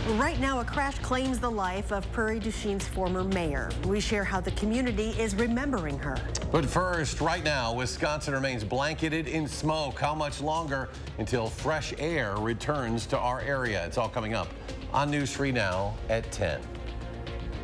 Right now, a crash claims the life of Prairie du Chine's former mayor. We share how the community is remembering her. But first, right now, Wisconsin remains blanketed in smoke. How much longer until fresh air returns to our area? It's all coming up on News 3 Now at 10.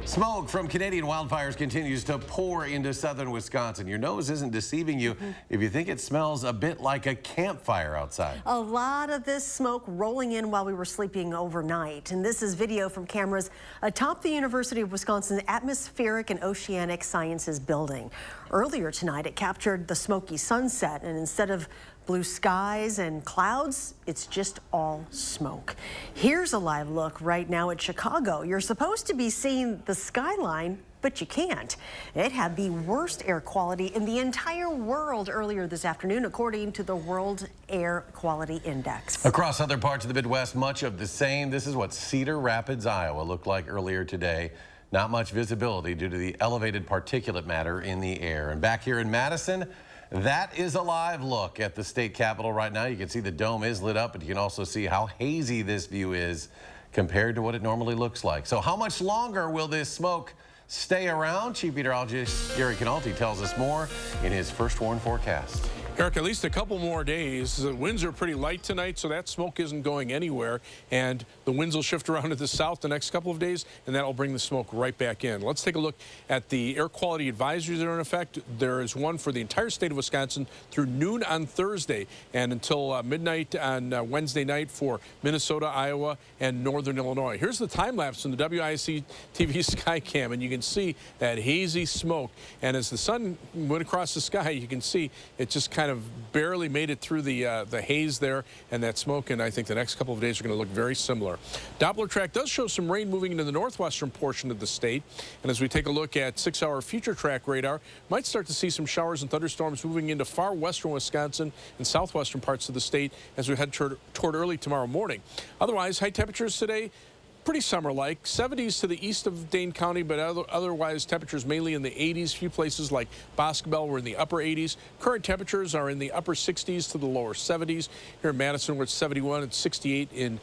Smoke from Canadian wildfires continues to pour into southern Wisconsin. Your nose isn't deceiving you if you think it smells a bit like a campfire outside. A lot of this smoke rolling in while we were sleeping overnight. And this is video from cameras atop the University of Wisconsin's Atmospheric and Oceanic Sciences building. Earlier tonight, it captured the smoky sunset, and instead of blue skies and clouds, it's just all smoke. Here's a live look right now at Chicago. You're supposed to be seeing the skyline, but you can't. It had the worst air quality in the entire world earlier this afternoon, according to the World Air Quality Index. Across other parts of the Midwest, much of the same. This is what Cedar Rapids, Iowa looked like earlier today. Not much visibility due to the elevated particulate matter in the air. And back here in Madison, that is a live look at the state capitol right now. You can see the dome is lit up, but you can also see how hazy this view is compared to what it normally looks like. So how much longer will this smoke stay around? Chief Meteorologist Gary Canalti tells us more in his First Warn forecast. Eric, at least a couple more days. The winds are pretty light tonight, so that smoke isn't going anywhere. And the winds will shift around to the south the next couple of days, and that'll bring the smoke right back in. Let's take a look at the air quality advisories that are in effect. There is one for the entire state of Wisconsin through noon on Thursday and until midnight on Wednesday night for Minnesota, Iowa, and northern Illinois. Here's the time lapse from the WISC-TV Skycam, and you can see that hazy smoke. And as the sun went across the sky, you can see it just kind of barely made it through the haze there and that smoke, and I think the next couple of days are going to look very similar. Doppler track does show some rain moving into the northwestern portion of the state, and as we take a look at 6-hour future track radar, might start to see some showers and thunderstorms moving into far western Wisconsin and southwestern parts of the state as we head toward early tomorrow morning. Otherwise, high temperatures today, pretty summer-like. 70s to the east of Dane County, but otherwise temperatures mainly in the 80s. Few places like Boscobel were in the upper 80s. Current temperatures are in the upper 60s to the lower 70s. Here in Madison, we're at 71 and 68 in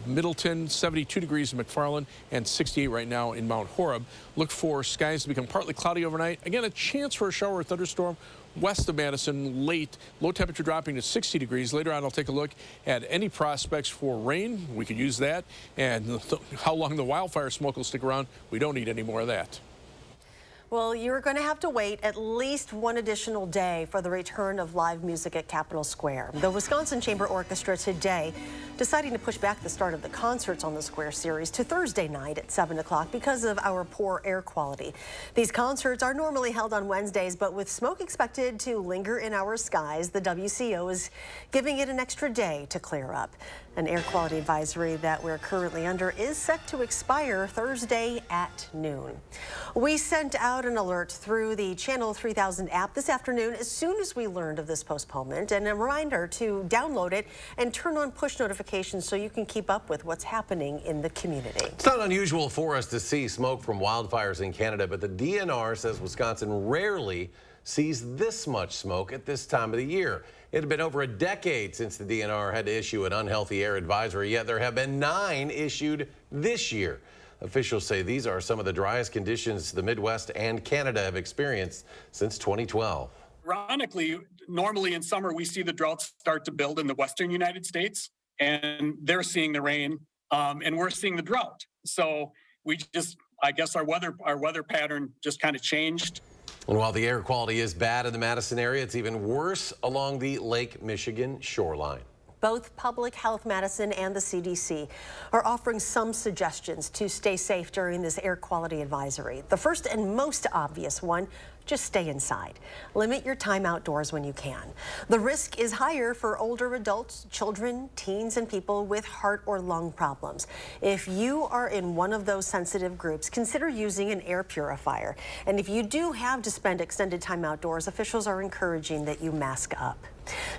Middleton, 72 degrees in McFarland, and 68 right now in Mount Horeb. Look for skies to become partly cloudy overnight. Again, a chance for a shower or thunderstorm west of Madison late, low temperature dropping to 60 degrees. Later on, I'll take a look at any prospects for rain. We could use that. And how long the wildfire smoke will stick around, we don't need any more of that. Well, you're going to have to wait at least one additional day for the return of live music at Capitol Square. The Wisconsin Chamber Orchestra today deciding to push back the start of the concerts on the Square series to Thursday night at 7 o'clock because of our poor air quality. These concerts are normally held on Wednesdays, but with smoke expected to linger in our skies, the WCO is giving it an extra day to clear up. An air quality advisory that we're currently under is set to expire Thursday at noon. We sent out an alert through the Channel 3000 app this afternoon as soon as we learned of this postponement, and a reminder to download it and turn on push notifications so you can keep up with what's happening in the community. It's not unusual for us to see smoke from wildfires in Canada, but the DNR says Wisconsin rarely sees this much smoke at this time of the year. It had been over a decade since the DNR had to issue an unhealthy air advisory, yet there have been 9 issued this year. Officials say these are some of the driest conditions the Midwest and Canada have experienced since 2012. Ironically, normally in summer, we see the droughts start to build in the western United States, and they're seeing the rain, and we're seeing the drought. So I guess our weather pattern just kind of changed. And while the air quality is bad in the Madison area, it's even worse along the Lake Michigan shoreline. Both Public Health Madison and the CDC are offering some suggestions to stay safe during this air quality advisory. The first and most obvious one, just stay inside. Limit your time outdoors when you can. The risk is higher for older adults, children, teens, and people with heart or lung problems. If you are in one of those sensitive groups, consider using an air purifier. And if you do have to spend extended time outdoors, officials are encouraging that you mask up.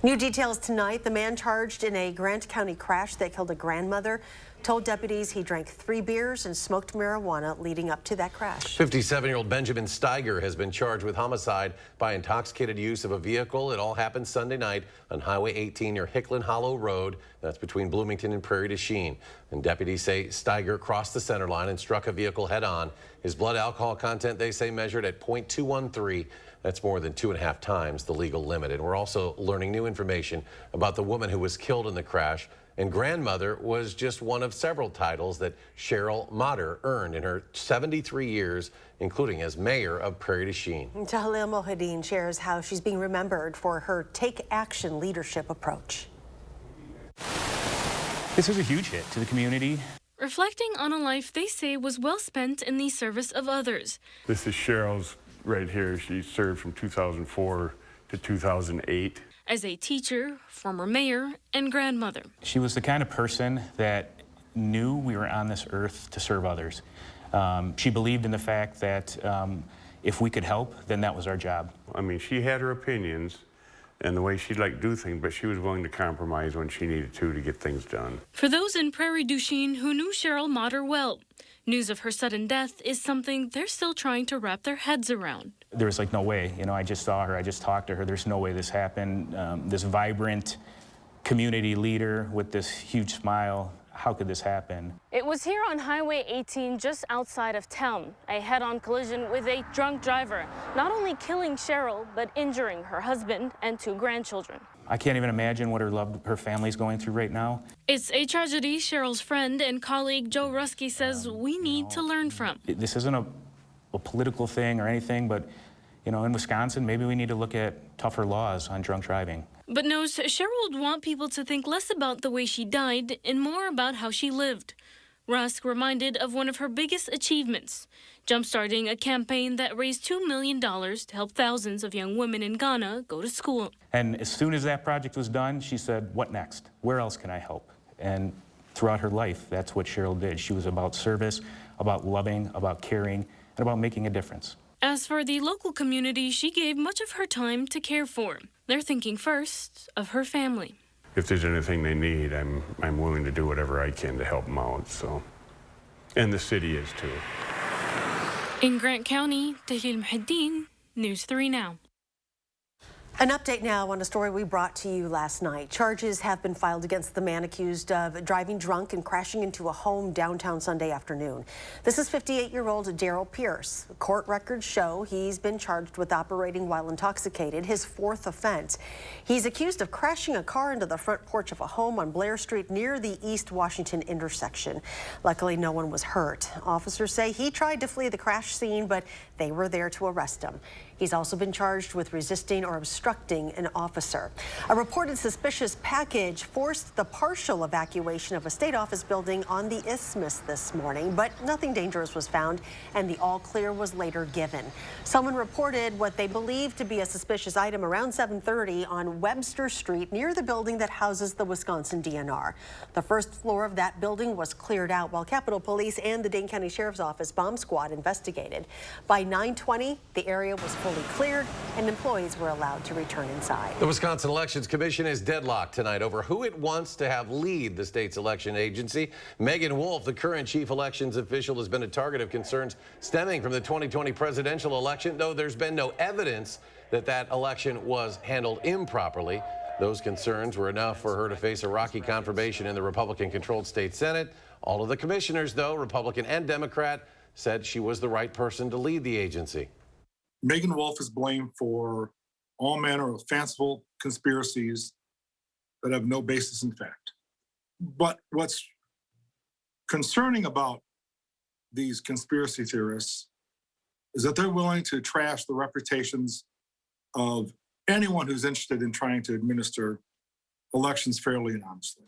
New details tonight. The man charged in a Grant County crash that killed a grandmother told deputies he drank 3 beers and smoked marijuana leading up to that crash. 57-year-old Benjamin Steiger has been charged charged with homicide by intoxicated use of a vehicle. It all happened Sunday night on Highway 18 near Hickland Hollow Road. That's between Bloomington and Prairie du Chien. And deputies say Steiger crossed the center line and struck a vehicle head on. His blood alcohol content, they say, measured at .213. That's more than 2.5 times the legal limit. And we're also learning new information about the woman who was killed in the crash. And grandmother was just one of several titles that Cheryl Motter earned in her 73 years, including as mayor of Prairie du Chien. Tahalil Mohadeen shares how she's being remembered for her take action leadership approach. This was a huge hit to the community. Reflecting on a life they say was well spent in the service of others. This is Cheryl's right here. She served from 2004 to 2008. As a teacher, former mayor, and grandmother. She was the kind of person that knew we were on this earth to serve others. She believed in the fact that if we could help, then that was our job. I mean, she had her opinions and the way she'd like to do things, but she was willing to compromise when she needed to get things done. For those in Prairie du Chien who knew Cheryl Motter well, news of her sudden death is something they're still trying to wrap their heads around. There was like no way, I just saw her, I just talked to her, there's no way this happened. This vibrant community leader with this huge smile, how could this happen? It was here on Highway 18 just outside of town. A head-on collision with a drunk driver, not only killing Cheryl, but injuring her husband and 2 grandchildren. I can't even imagine what her family's going through right now. It's a tragedy Cheryl's friend and colleague Joe Rusky says we need to learn from. This isn't a political thing or anything, but in Wisconsin, maybe we need to look at tougher laws on drunk driving. But knows Cheryl would want people to think less about the way she died and more about how she lived. Rusk reminded of one of her biggest achievements, jump-starting a campaign that raised $2 million to help thousands of young women in Ghana go to school. And as soon as that project was done, she said, what next? Where else can I help? And throughout her life, that's what Cheryl did. She was about service, about loving, about caring, and about making a difference. As for the local community, she gave much of her time to care for. They're thinking first of her family. If there's anything they need, I'm willing to do whatever I can to help them out. So, and the city is too. In Grant County, Tahlil Mohadeen, News 3 Now. An update now on a story we brought to you last night. Charges have been filed against the man accused of driving drunk and crashing into a home downtown Sunday afternoon. This is 58-year-old Daryl Pierce. Court records show he's been charged with operating while intoxicated, his 4th offense. He's accused of crashing a car into the front porch of a home on Blair Street near the East Washington intersection. Luckily, no one was hurt. Officers say he tried to flee the crash scene, but they were there to arrest him. He's also been charged with resisting or obstructing an officer. A reported suspicious package forced the partial evacuation of a state office building on the Isthmus this morning, but nothing dangerous was found, and the all clear was later given. Someone reported what they believed to be a suspicious item around 7:30 on Webster Street near the building that houses the Wisconsin DNR. The first floor of that building was cleared out while Capitol Police and the Dane County Sheriff's Office bomb squad investigated. By 9:20, the area was fully cleared and employees were allowed to return inside. The Wisconsin Elections Commission is deadlocked tonight over who it wants to have lead the state's election agency. Megan Wolf, the current chief elections official, has been a target of concerns stemming from the 2020 presidential election, though there's been no evidence that that election was handled improperly. Those concerns were enough for her to face a rocky confirmation in the Republican-controlled state Senate. All of the commissioners, though, Republican and Democrat, said she was the right person to lead the agency. Megan Wolf is blamed for all manner of fanciful conspiracies that have no basis in fact. But what's concerning about these conspiracy theorists is that they're willing to trash the reputations of anyone who's interested in trying to administer elections fairly and honestly.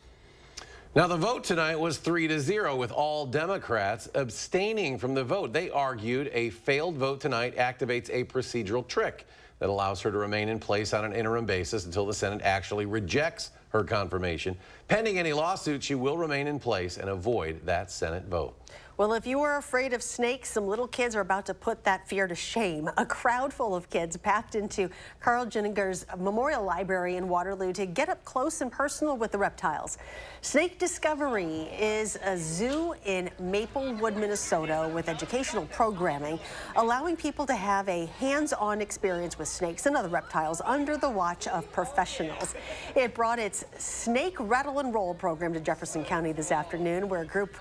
Now, the vote tonight was 3-0 with all Democrats abstaining from the vote. They argued a failed vote tonight activates a procedural trick that allows her to remain in place on an interim basis until the Senate actually rejects her confirmation. Pending any lawsuit, she will remain in place and avoid that Senate vote. Well, if you are afraid of snakes, some little kids are about to put that fear to shame. A crowd full of kids packed into Carl Ginninger's Memorial Library in Waterloo to get up close and personal with the reptiles. Snake Discovery is a zoo in Maplewood, Minnesota, with educational programming, allowing people to have a hands-on experience with snakes and other reptiles under the watch of professionals. It brought its Snake Rattle and Roll program to Jefferson County this afternoon, where a group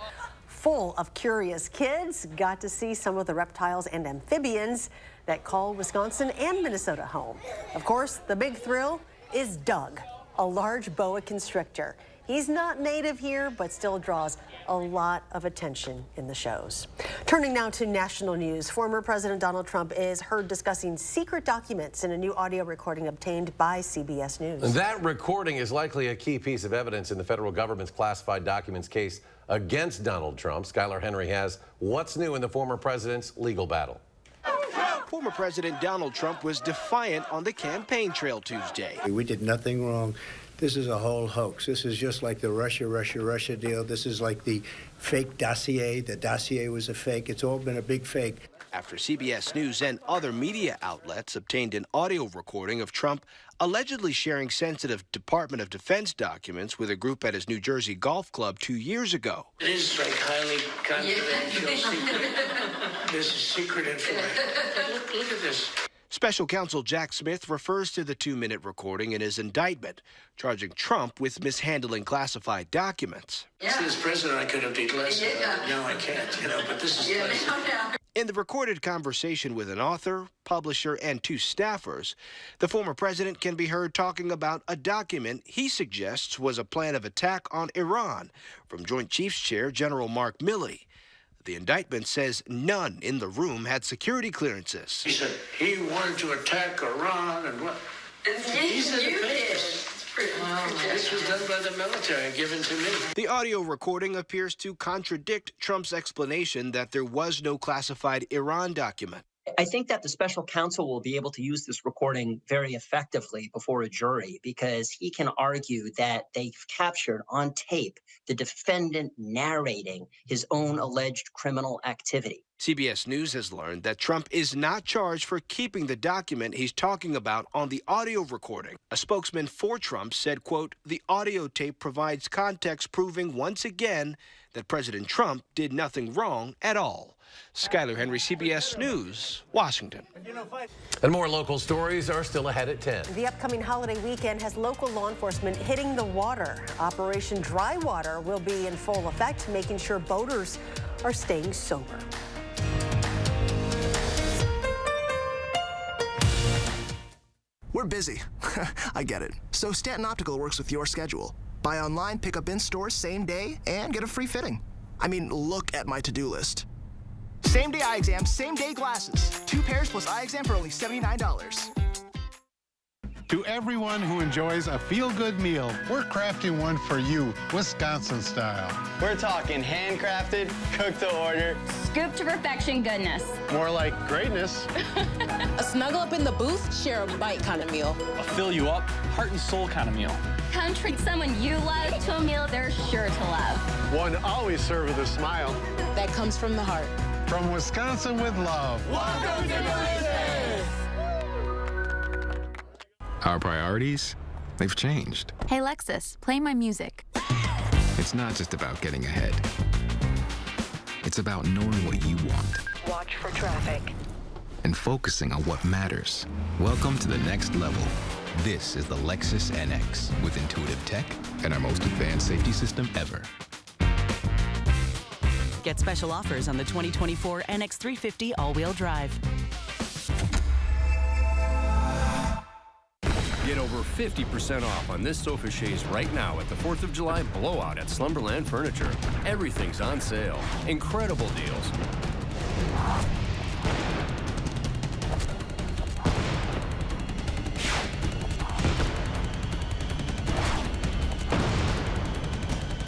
full of curious kids got to see some of the reptiles and amphibians that call Wisconsin and Minnesota home. Of course, the big thrill is Doug, a large boa constrictor. He's not native here, but still draws a lot of attention in the shows. Turning now to national news, former President Donald Trump is heard discussing secret documents in a new audio recording obtained by CBS News. That recording is likely a key piece of evidence in the federal government's classified documents case against Donald Trump. Skylar Henry has what's new in the former president's legal battle. Former President Donald Trump was defiant on the campaign trail Tuesday. We did nothing wrong. This is a whole hoax. This is just like the Russia deal. This is like the fake dossier. The dossier was a fake. It's all been a big fake. After CBS News and other media outlets obtained an audio recording of Trump allegedly sharing sensitive Department of Defense documents with a group at his New Jersey golf club 2 years ago. It is like highly confidential secret. This is secret information. Look at this. Special counsel Jack Smith refers to the 2-minute recording in his indictment, charging Trump with mishandling classified documents. As president, I could have done less. No, I can't, but this is In the recorded conversation with an author, publisher, and 2 staffers, the former president can be heard talking about a document he suggests was a plan of attack on Iran from Joint Chiefs Chair General Mark Milley. The indictment says none in the room had security clearances. He said he wanted to attack Iran and what? These are the papers. This was done by the military and given to me. The audio recording appears to contradict Trump's explanation that there was no classified Iran document. I think that the special counsel will be able to use this recording very effectively before a jury because he can argue that they've captured on tape the defendant narrating his own alleged criminal activity. CBS News has learned that Trump is not charged for keeping the document he's talking about on the audio recording. A spokesman for Trump said, quote, "The audio tape provides context proving once again that President Trump did nothing wrong at all." Skylar Henry, CBS News, Washington. And more local stories are still ahead at 10. The upcoming holiday weekend has local law enforcement hitting the water. Operation Dry Water will be in full effect, making sure boaters are staying sober. We're busy. I get it. So Stanton Optical works with your schedule. Buy online, pick up in store same day, and get a free fitting. I mean, look at my to-do list. Same day eye exam, same day glasses. 2 pairs plus eye exam for only $79. To everyone who enjoys a feel-good meal, we're crafting one for you, Wisconsin style. We're talking handcrafted, cooked to order, scoop to perfection goodness. More like greatness. A snuggle up in the booth, share a bite kind of meal. A fill you up, heart and soul kind of meal. Come treat someone you love to a meal they're sure to love. One always served with a smile. That comes from the heart. From Wisconsin with love. Welcome to Delicious! Our priorities, they've changed. Hey Lexus, play my music. It's not just about getting ahead. It's about knowing what you want. Watch for traffic. And focusing on what matters. Welcome to the next level. This is the Lexus NX with intuitive tech and our most advanced safety system ever. Get special offers on the 2024 NX 350 all-wheel drive. Get over 50% off on this sofa chaise right now at the 4th of July blowout at Slumberland Furniture. Everything's on sale. Incredible deals.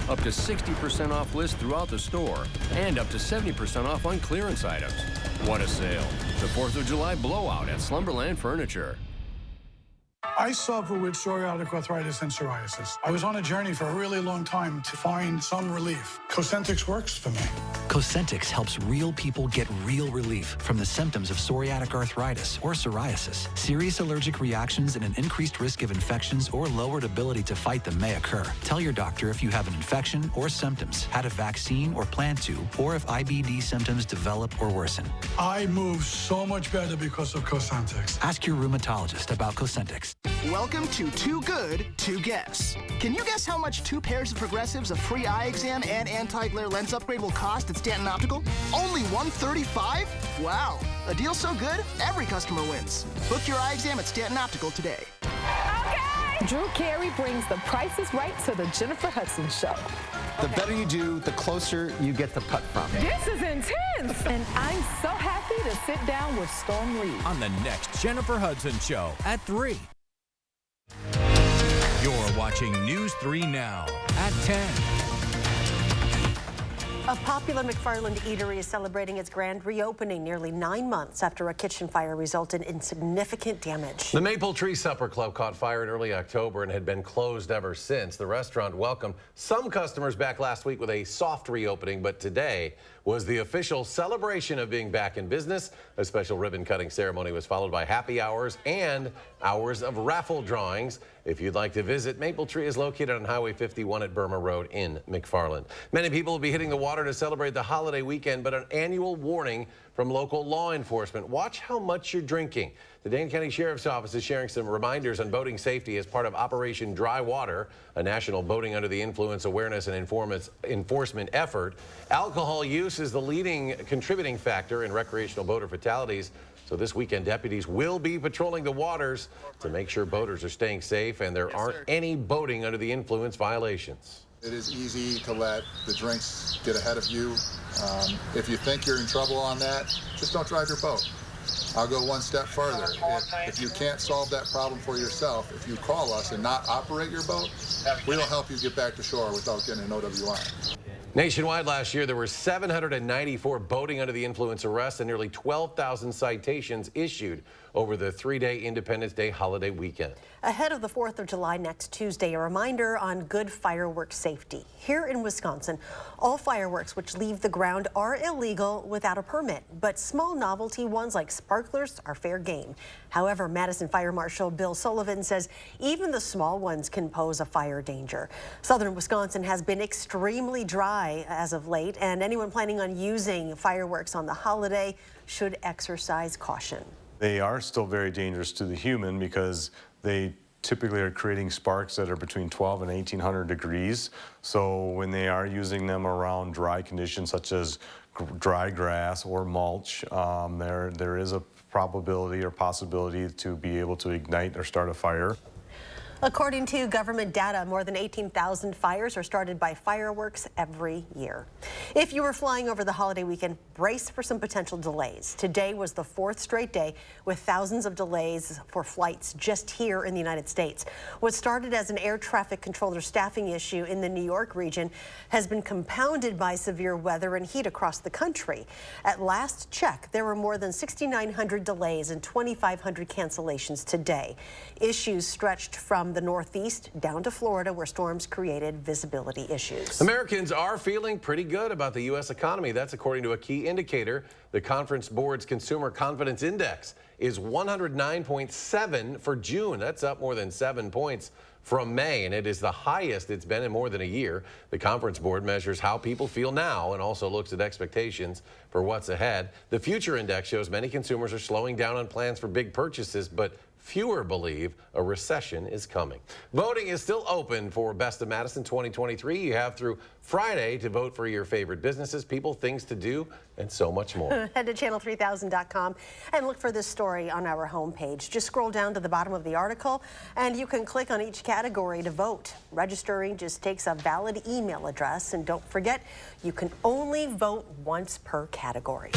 Up to 60% off list throughout the store, and up to 70% off on clearance items. What a sale. The 4th of July blowout at Slumberland Furniture. I suffer with psoriatic arthritis and psoriasis. I was on a journey for a really long time to find some relief. Cosentyx works for me. Cosentyx helps real people get real relief from the symptoms of psoriatic arthritis or psoriasis. Serious allergic reactions and an increased risk of infections or lowered ability to fight them may occur. Tell your doctor if you have an infection or symptoms, had a vaccine or plan to, or if IBD symptoms develop or worsen. I move so much better because of Cosentyx. Ask your rheumatologist about Cosentyx. Welcome to Too Good to Guess. Can you guess how much 2 pairs of progressives, a free eye exam, and anti-glare lens upgrade will cost at Stanton Optical? Only $135? Wow, a deal so good, every customer wins. Book your eye exam at Stanton Optical today. Drew Carey brings the prices right to the Jennifer Hudson Show. The better you do, the closer you get the putt from. This is intense, and I'm so happy to sit down with Storm Reed. On the next Jennifer Hudson Show at 3. You're watching News 3 Now at 10. A popular McFarland eatery is celebrating its grand reopening nearly 9 months after a kitchen fire resulted in significant damage. The Maple Tree Supper Club caught fire in early October and had been closed ever since. The restaurant welcomed some customers back last week with a soft reopening, but today was the official celebration of being back in business. A special ribbon-cutting ceremony was followed by happy hours and hours of raffle drawings. If you'd like to visit, Maple Tree is located on Highway 51 at Burma Road in McFarland. Many people will be hitting the water to celebrate the holiday weekend, but an annual warning from local law enforcement. Watch how much you're drinking. The Dane County Sheriff's Office is sharing some reminders on boating safety as part of Operation Dry Water, a national boating under the influence awareness and enforcement effort. Alcohol use is the leading contributing factor in recreational boater fatalities. So this weekend, deputies will be patrolling the waters to make sure boaters are staying safe and there aren't any boating under the influence violations. It is easy to let the drinks get ahead of you. If you think you're in trouble on that, just don't drive your boat. I'll go one step further. If you can't solve that problem for yourself, if you call us and not operate your boat, we'll help you get back to shore without getting an OWI. Nationwide last year, there were 794 boating under the influence arrests and nearly 12,000 citations issued over the 3-day Independence Day holiday weekend. Ahead of the 4th of July next Tuesday, a reminder on good fireworks safety. Here in Wisconsin, all fireworks which leave the ground are illegal without a permit, but small novelty ones like sparklers are fair game. However, Madison Fire Marshal Bill Sullivan says even the small ones can pose a fire danger. Southern Wisconsin has been extremely dry as of late, and anyone planning on using fireworks on the holiday should exercise caution. They are still very dangerous to the human because they typically are creating sparks that are between 12 and 1800 degrees. So when they are using them around dry conditions such as dry grass or mulch, there is a probability or possibility to be able to ignite or start a fire. According to government data, more than 18,000 fires are started by fireworks every year. If you were flying over the holiday weekend, brace for some potential delays. Today was the 4th straight day with thousands of delays for flights just here in the United States. What started as an air traffic controller staffing issue in the New York region has been compounded by severe weather and heat across the country. At last check, there were more than 6,900 delays and 2,500 cancellations today. Issues stretched from the Northeast down to Florida, where storms created visibility issues. Americans are feeling pretty good about the U.S. economy. That's according to a key indicator. The Conference Board's Consumer Confidence Index is 109.7 for June. That's up more than 7 points from May, and it is the highest it's been in more than a year. The Conference Board measures how people feel now and also looks at expectations for what's ahead. The Future Index shows many consumers are slowing down on plans for big purchases, but fewer believe a recession is coming. Voting is still open for Best of Madison 2023. You have through Friday to vote for your favorite businesses, people, things to do, and so much more. Head to channel3000.com and look for this story on our homepage. Just scroll down to the bottom of the article and you can click on each category to vote. Registering just takes a valid email address, and don't forget, you can only vote once per category.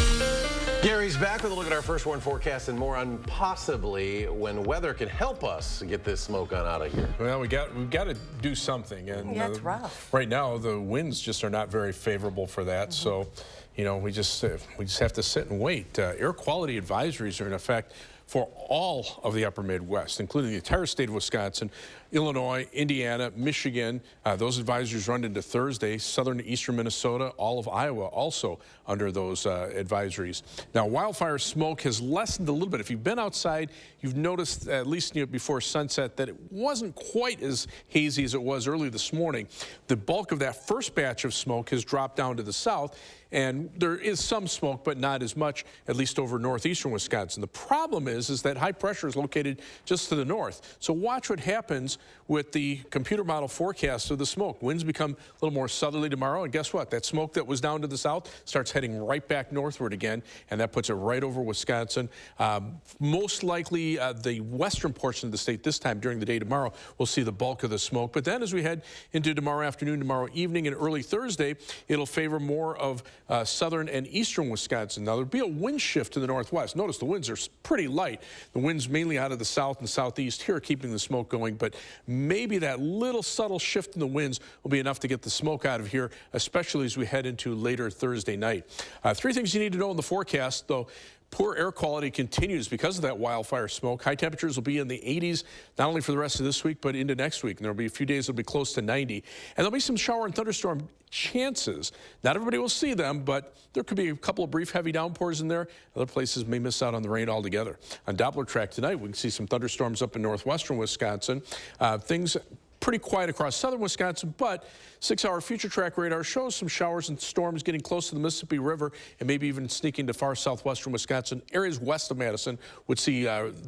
Gary's back with a look at our first warn forecast and more on possibly when weather can help us get this smoke on out of here. Well, we've got to do something, and yeah, it's rough. Right now the winds just are not very favorable for that. So, you know, we just have to sit and wait. Air quality advisories are in effect for all of the upper Midwest, including the entire state of Wisconsin, Illinois, Indiana, Michigan. Those advisories run into Thursday. Southern and eastern Minnesota, all of Iowa also under those advisories. Now, wildfire smoke has lessened a little bit. If you've been outside, you've noticed, at least before sunset, that it wasn't quite as hazy as it was early this morning. The bulk of that first batch of smoke has dropped down to the south, and there is some smoke, but not as much, at least over northeastern Wisconsin. The problem is that high pressure is located just to the north. So watch what happens with the computer model forecast of the smoke. Winds become a little more southerly tomorrow, and guess what? That smoke that was down to the south starts heading right back northward again, and that puts it right over Wisconsin. Most likely the western portion of the state this time during the day tomorrow will see the bulk of the smoke. But then as we head into tomorrow afternoon, tomorrow evening, and early Thursday, it'll favor more of southern and eastern Wisconsin. Now, there'll be a wind shift to the northwest. Notice the winds are pretty light. The winds mainly out of the south and southeast here are keeping the smoke going, but maybe that little subtle shift in the winds will be enough to get the smoke out of here, especially as we head into later Thursday night. Three things you need to know in the forecast, though. Poor air quality continues because of that wildfire smoke. High temperatures will be in the 80s, not only for the rest of this week, but into next week. And there'll be a few days that'll be close to 90. And there'll be some shower and thunderstorm chances. Not everybody will see them, but there could be a couple of brief heavy downpours in there. Other places may miss out on the rain altogether. On Doppler track tonight, we can see some thunderstorms up in northwestern Wisconsin. Things pretty quiet across southern Wisconsin, but 6-hour future track radar shows some showers and storms getting close to the Mississippi River and maybe even sneaking to far southwestern Wisconsin. Areas west of Madison would see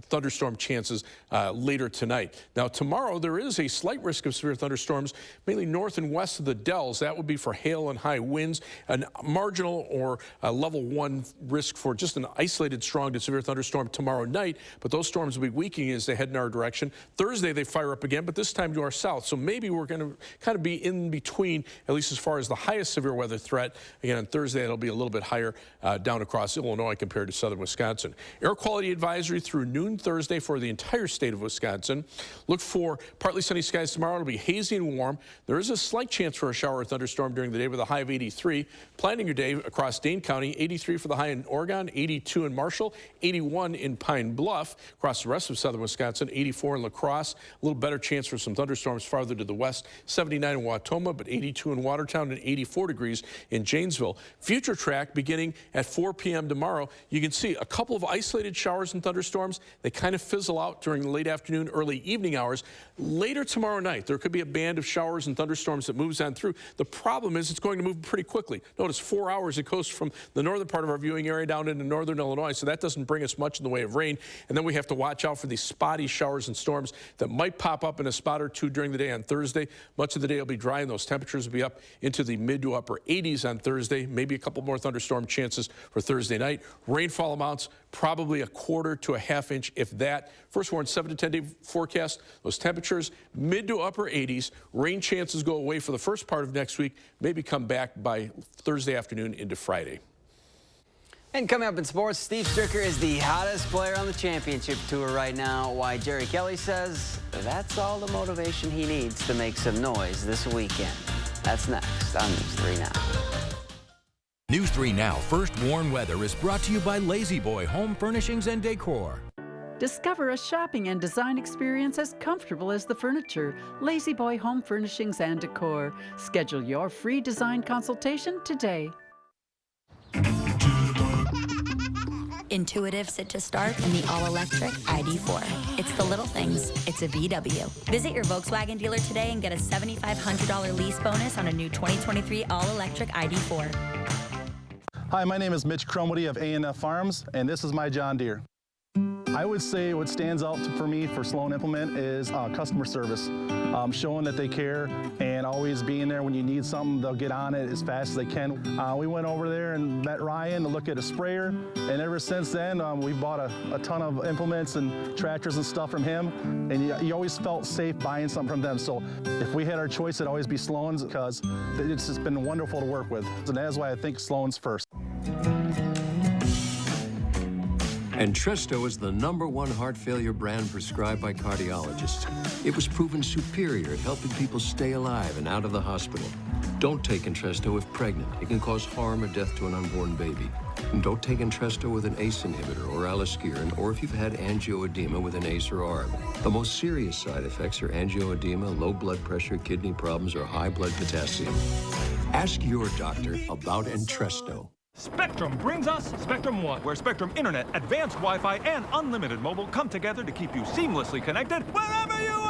thunderstorm chances later tonight. Now, tomorrow, there is a slight risk of severe thunderstorms, mainly north and west of the Dells. That would be for hail and high winds. A marginal or level 1 risk for just an isolated strong to severe thunderstorm tomorrow night, but those storms will be weakening as they head in our direction. Thursday, they fire up again, but this time to our south. So maybe we're going to kind of be in between, at least as far as the highest severe weather threat. Again, on Thursday, it'll be a little bit higher down across Illinois compared to southern Wisconsin. Air quality advisory through noon Thursday for the entire state of Wisconsin. Look for partly sunny skies tomorrow. It'll be hazy and warm. There is a slight chance for a shower or thunderstorm during the day with a high of 83. Planning your day across Dane County, 83 for the high in Oregon, 82 in Marshall, 81 in Pine Bluff. Across the rest of southern Wisconsin, 84 in La Crosse. A little better chance for some thunderstorms farther to the west, 79 in Wautoma, but 82 in Watertown and 84 degrees in Janesville. Future track beginning at 4 p.m. tomorrow. You can see a couple of isolated showers and thunderstorms. They kind of fizzle out during the late afternoon, early evening hours. Later tomorrow night, there could be a band of showers and thunderstorms that moves on through. The problem is it's going to move pretty quickly. Notice 4 hours it goes from the northern part of our viewing area down into northern Illinois, so that doesn't bring us much in the way of rain. And then we have to watch out for these spotty showers and storms that might pop up in a spot or two during the day on Thursday. Much of the day will be dry, and those temperatures will be up into the mid to upper 80s on Thursday. Maybe a couple more thunderstorm chances for Thursday night. Rainfall amounts, probably a quarter to a half inch, if that. First warned 7 to 10 day forecast. Those temperatures, mid to upper 80s. Rain chances go away for the first part of next week, maybe come back by Thursday afternoon into Friday. And coming up in sports, Steve Stricker is the hottest player on the championship tour right now. Why Jerry Kelly says that's all the motivation he needs to make some noise this weekend. That's next on News 3 Now. News 3 Now First Warn Weather is brought to you by Lazy Boy Home Furnishings and Decor. Discover a shopping and design experience as comfortable as the furniture. Lazy Boy Home Furnishings and Decor. Schedule your free design consultation today. Intuitive sit to start in the all-electric ID4. It's the little things. It's a VW. Visit your Volkswagen dealer today and get a $7,500 lease bonus on a new 2023 all-electric ID4. Hi, my name is Mitch Cromody of A&F Farms, and this is my John Deere. I would say what stands out for me for Sloan Implement is customer service, showing that they care and always being there when you need something. They'll get on it as fast as they can. We went over there and met Ryan to look at a sprayer, and ever since then we bought a ton of implements and tractors and stuff from him, and you always felt safe buying something from them. So if we had our choice, it'd always be Sloan's, because it's just been wonderful to work with, and that is why I think Sloan's first. Entresto is the #1 heart failure brand prescribed by cardiologists. It was proven superior at helping people stay alive and out of the hospital. Don't take Entresto if pregnant. It can cause harm or death to an unborn baby. And don't take Entresto with an ACE inhibitor or aliskiren, or if you've had angioedema with an ACE or ARB. The most serious side effects are angioedema, low blood pressure, kidney problems, or high blood potassium. Ask your doctor about Entresto. Spectrum brings us Spectrum One, where Spectrum Internet, advanced Wi-Fi, and unlimited mobile come together to keep you seamlessly connected wherever you are!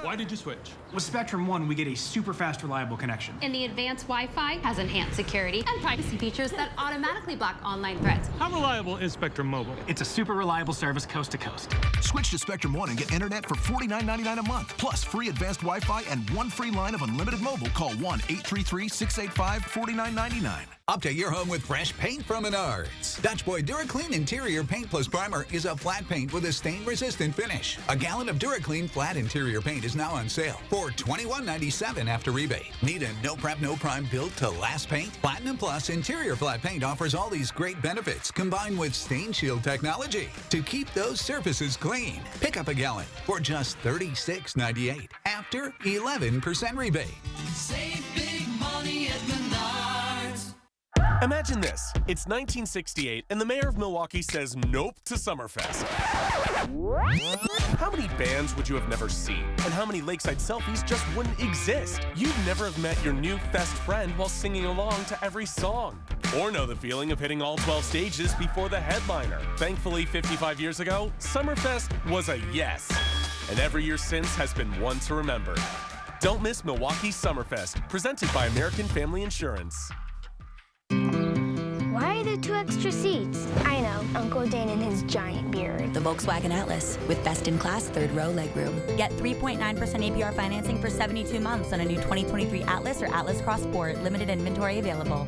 Why did you switch? With Spectrum One, we get a super fast, reliable connection. And the advanced Wi-Fi has enhanced security and privacy features that automatically block online threats. How reliable is Spectrum Mobile? It's a super reliable service coast to coast. Switch to Spectrum One and get internet for $49.99 a month, plus free advanced Wi-Fi and one free line of unlimited mobile. Call 1-833-685-4999. Update your home with fresh paint from Menards. Dutch Boy DuraClean Interior Paint Plus Primer is a flat paint with a stain-resistant finish. A gallon of DuraClean flat interior paint is now on sale for $21.97 after rebate. Need a no prep, no prime built to last paint? Platinum Plus Interior Flat Paint offers all these great benefits combined with Stain Shield technology to keep those surfaces clean. Pick up a gallon for just $36.98 after 11% rebate. Save big money at Menards. Imagine this. It's 1968, and the mayor of Milwaukee says nope to Summerfest. How many bands would you have never seen? And how many lakeside selfies just wouldn't exist? You'd never have met your new best friend while singing along to every song. Or know the feeling of hitting all 12 stages before the headliner. Thankfully, 55 years ago, Summerfest was a yes. And every year since has been one to remember. Don't miss Milwaukee Summerfest, presented by American Family Insurance. Why are there 2 extra seats? I know, Uncle Dan and his giant beard. The Volkswagen Atlas with best-in-class third-row legroom. Get 3.9% APR financing for 72 months on a new 2023 Atlas or Atlas Cross Sport. Limited inventory available.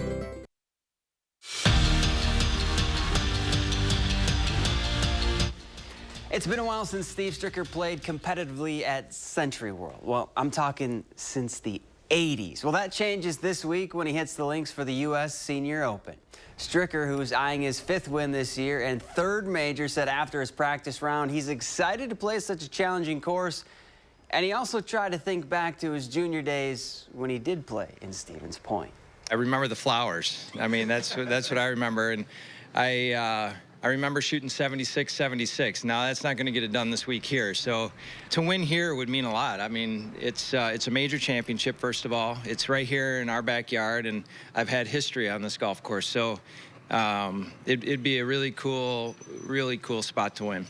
It's been a while since Steve Stricker played competitively at Century World. Well, I'm talking since the 80s. Well, that changes this week when he hits the links for the U.S. Senior Open. Stricker, who's eyeing his 5th win this year and 3rd major, said after his practice round he's excited to play such a challenging course. And he also tried to think back to his junior days when he did play in Stevens Point. I remember the flowers. I mean, that's what I remember. And I remember shooting 76, 76. Now, that's not going to get it done this week here. So to win here would mean a lot. I mean, it's a major championship, first of all. It's right here in our backyard, and I've had history on this golf course. So it'd be a really cool spot to win.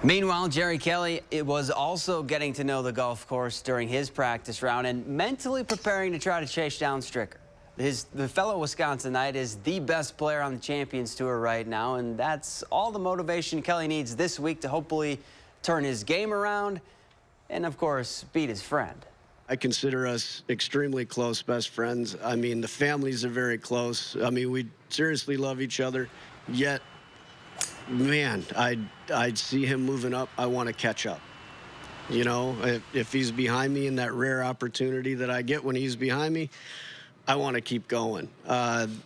Meanwhile, Jerry Kelly was also getting to know the golf course during his practice round and mentally preparing to try to chase down Stricker. The fellow Wisconsinite is the best player on the Champions Tour right now, and that's all the motivation Kelly needs this week to hopefully turn his game around and, of course, beat his friend. I consider us extremely close best friends. I mean, the families are very close. I mean, we seriously love each other, yet, man, I'd see him moving up. I want to catch up. You know, if he's behind me in that rare opportunity that I get when he's behind me, I want to keep going.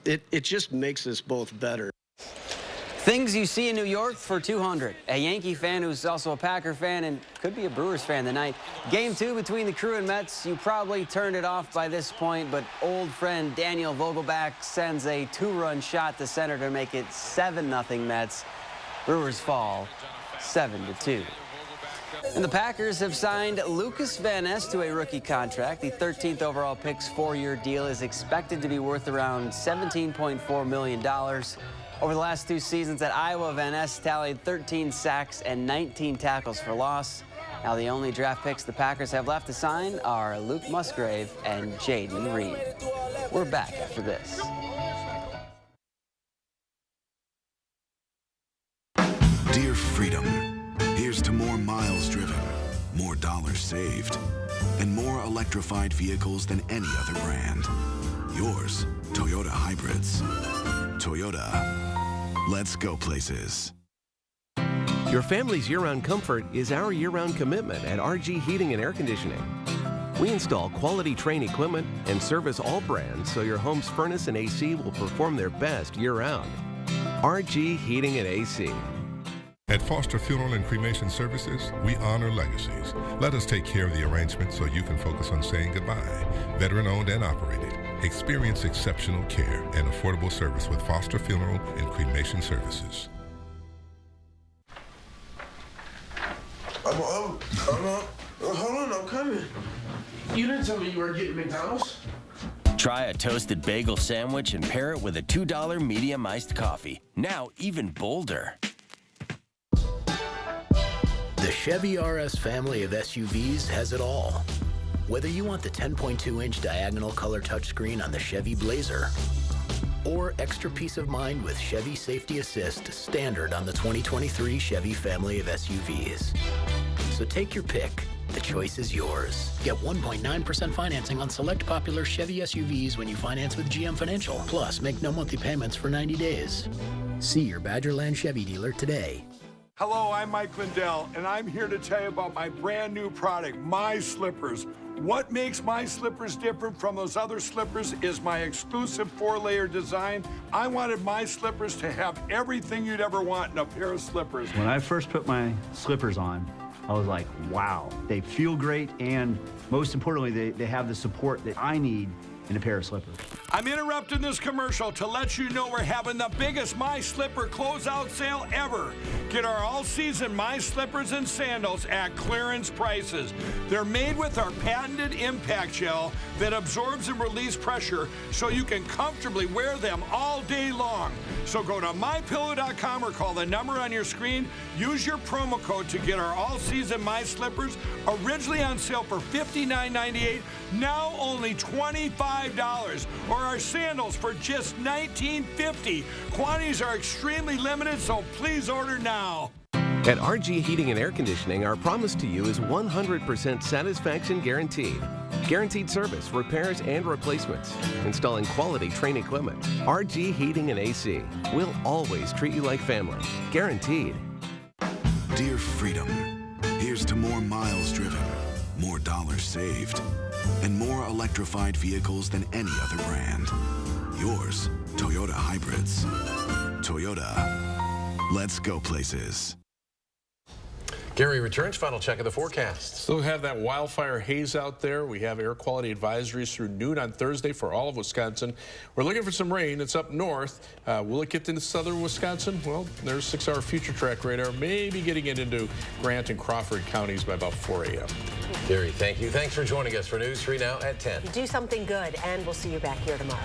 It just makes us both better. Things you see in New York for 200. A Yankee fan who's also a Packer fan and could be a Brewers fan tonight. Game 2 between the Crew and Mets. You probably turned it off by this point, but old friend Daniel Vogelbach sends a 2-run shot to center to make it 7-0 Mets. Brewers fall 7-2. And the Packers have signed Lucas Van Ness to a rookie contract. The 13th overall pick's 4-year deal is expected to be worth around $17.4 million. Over the last 2 seasons at Iowa, Van Ness tallied 13 sacks and 19 tackles for loss. Now the only draft picks the Packers have left to sign are Luke Musgrave and Jaden Reed. We're back after this. Dear Freedom, here's to more miles driven, more dollars saved, and more electrified vehicles than any other brand. Yours, Toyota Hybrids. Toyota, let's go places. Your family's year-round comfort is our year-round commitment at RG Heating and Air Conditioning. We install quality Trane equipment and service all brands so your home's furnace and AC will perform their best year-round. RG Heating and AC. At Foster Funeral and Cremation Services, we honor legacies. Let us take care of the arrangement so you can focus on saying goodbye. Veteran-owned and operated. Experience exceptional care and affordable service with Foster Funeral and Cremation Services. Hold on, I'm coming. You didn't tell me you were getting McDonald's. Try a toasted bagel sandwich and pair it with a $2 medium iced coffee. Now even bolder. The Chevy RS family of SUVs has it all. Whether you want the 10.2-inch diagonal color touchscreen on the Chevy Blazer or extra peace of mind with Chevy Safety Assist standard on the 2023 Chevy family of SUVs. So take your pick. The choice is yours. Get 1.9% financing on select popular Chevy SUVs when you finance with GM Financial. Plus, make no monthly payments for 90 days. See your Badgerland Chevy dealer today. Hello, I'm Mike Lindell, and I'm here to tell you about my brand new product, My Slippers. What makes My Slippers different from those other slippers is my exclusive 4-layer design. I wanted My Slippers to have everything you'd ever want in a pair of slippers. When I first put my slippers on, I was like, wow, they feel great, and most importantly, they have the support that I need in a pair of slippers. I'm interrupting this commercial to let you know we're having the biggest My Slipper closeout sale ever. Get our all-season My Slippers and sandals at clearance prices. They're made with our patented impact gel that absorbs and releases pressure so you can comfortably wear them all day long. So go to mypillow.com or call the number on your screen. Use your promo code to get our all-season My Slippers, originally on sale for $59.98, now only $25, or our sandals for just $19.50. Quantities are extremely limited, so please order now. At RG Heating and Air Conditioning, our promise to you is 100% satisfaction guaranteed. Guaranteed service, repairs, and replacements. Installing quality Trane equipment. RG Heating and AC. We'll always treat you like family. Guaranteed. Dear Freedom, here's to more miles driven, more dollars saved, and more electrified vehicles than any other brand. Yours, Toyota Hybrids. Toyota. Let's go places. Gary returns. Final check of the forecast. Still have that wildfire haze out there. We have air quality advisories through noon on Thursday for all of Wisconsin. We're looking for some rain. It's up north. Will it get into southern Wisconsin? Well, there's 6-hour future track radar, maybe getting it into Grant and Crawford counties by about 4 a.m. Gary, thank you. Thanks for joining us for News 3 Now at 10. Do something good, and we'll see you back here tomorrow.